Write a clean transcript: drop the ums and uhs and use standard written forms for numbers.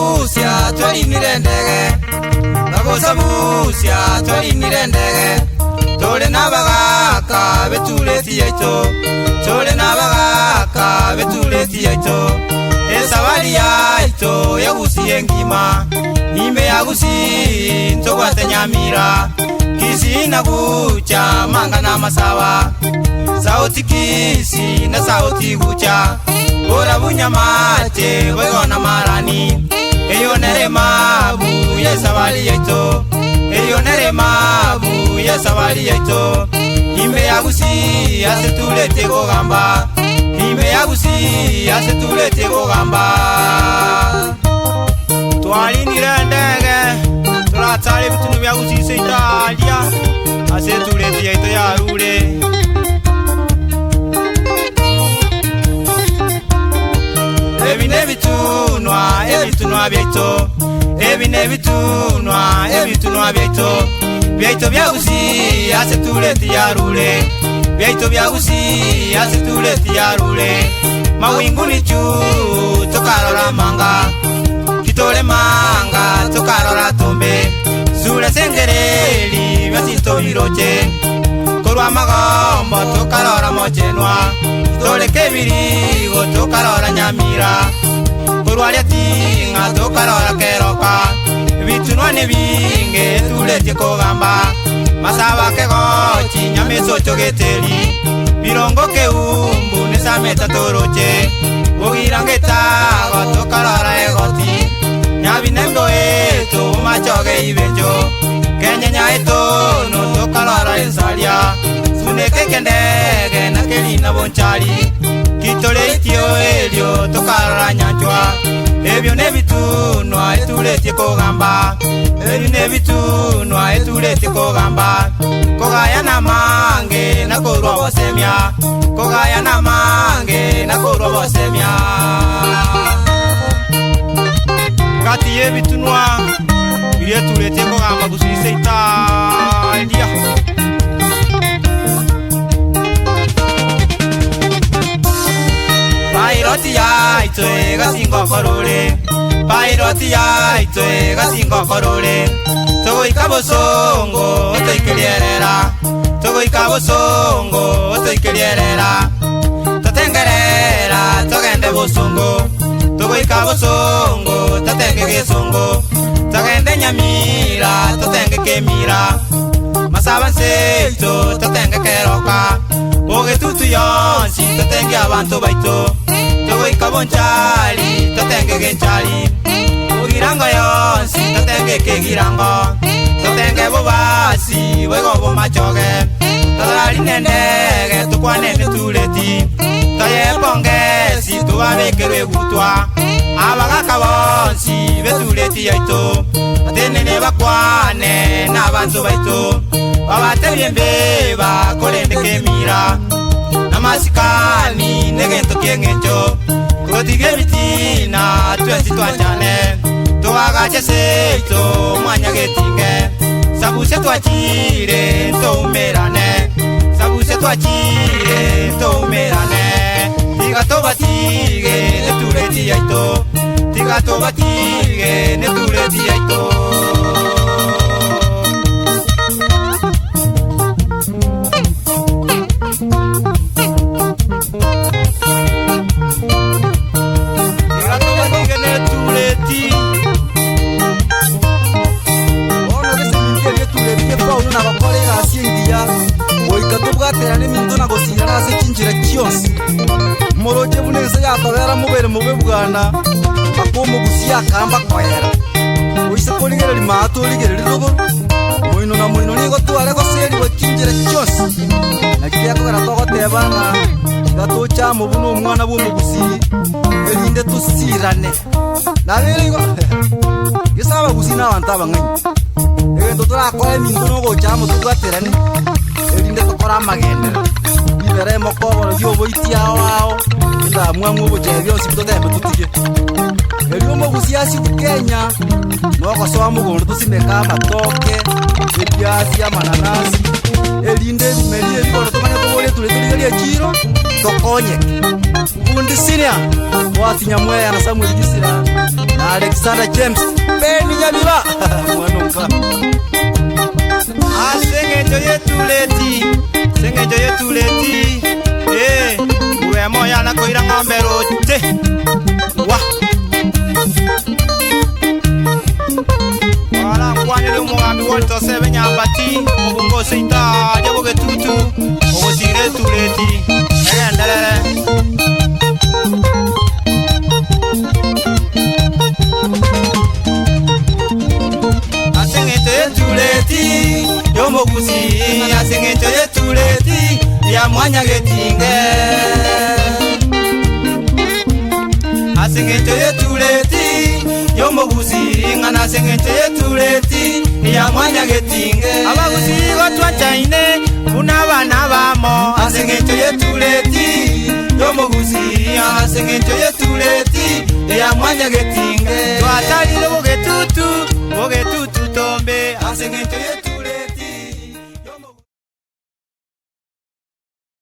Bagusabusia twalinire ndege, bagusabusia twalinire ndege. Tole nabagaka betuleti yaito, tole nabagaka betuleti yaito. Esabali yaito yagusi engima, ime yagusi ntogwate nyamira. Kisi na gucha manga na masawa, sauti kisi na sauti gucha. Ora bunyamate wegona marani, eyo nere mabu yesabali yaito, eyo nere mabu yesabali yaito. Ime yagusi asetulete kogamba, ime yagusi asetulete kogamba. Twalinire ndege turatari bitunu byagusi seitalia, asetulete yaito yarure. Ebine bitunwa byaito, ebine bitunwa byaito. Byaito byagusi asetulete yarure, byaito byagusi asetulete yarure. Mawinguni juu tokarora manga, kitole manga tokarora tombe. Zule sengereli byatito biroche, korwa magombo tokarora mochenwa. Kitole kebirigo tokarora nyamira, korwa lyatinga tokarora keroka. Bitunwa nebinge tulete kogamba, masaba kegochi nyameso chogeteli. Birongo keumbu nesameta toroche, ogirangetago tokarora egoti. Nyabinembo eto machoge ibenjo, kenyenya eto no tokarora ensalia. Suneke kendege na kelina bonchali, kitole itio elio tokarora nyanchwa. Ebyo nebitunwa etulete kogamba, ebyo nebitunwa etulete kogamba. Kogaya na mange na korwa bosemya, kogaya na mange na korwa bosemya. Kati yebitunwa biletulete kogamba kusise Italia. Pairoti yaito gasingo korore, pairoti yaito gasingo korore. Togo ikabosongo toikelierera, togo ikabosongo toikelierera. Tatengerera togende bosongo, togo ikabosongo tatenge gesongo. Togende nyamira tatenge kemira, masaba nseito tatenge keroka. Oge tutu yonsi tatenge abantu baito, togo ikabonchali tatenge genchali. Ogirango yonsi tatenge kegirango, tatenge bobasi wego bomachoge. Tadali nendege tukwane netuleti, taye pongesi tuwabekerwe gutwa. Abagaka bonsi betuleti yaito, atenene bakwane n'abantu baito. Babatebye mbeba kolende kemira, namasikani negento kengenjo. Kotige bitina twesi twanjane, tuwagache seito mwanya getinge. Sabuse twachire toumerane, sabuse twachire toumerane. Tiga tobatige netuleti yaito, tiga tobatige netuleti yaito. Terane minto na gosira se cinjira kionsi moroje bunese yakabera mubere mube bwana akomo gusiya kamba kwera oise kolingera limato ligera lirogo moino na moino nigo tware goseri wekinjira kionsi nakiyako gara togo tebana gato cha mubuno umwana bumugusi elinde tusirane nabirigo yesaba gusina abantu abanganyi egento turakora minto no gocha mutwaterane elinde tukora magendera ibere mokoboro yoboitia wao nda mwamu boje byose bitodembe tutige elio mogusiasi Kenya no gosoa mugondo tusimeka matoke ebiasi amananasi elinde bimelie bikono tomanya tubole tuletuligelia kiro tokonye undi sinia wasinya mweya na Samuel Gisira na Alex Alexander James Beni Nyabira mwanumba Asengejo yetuleti uwe moya na koira ng'ombe rote wa wala nkwanire umugambi wolitosebe nyambati mubungose italia bogetutu ogosire tuleti egenderere asengejo yetuleti yomogusi asengejo yetuleti ya mwanya getinge asengejo yetuleti yomogusi ngana asengejo yetuleti ya mwanya getinge abagusi gotwachaine buna bana bamo asengejo yetuleti yomogusi asengejo yetu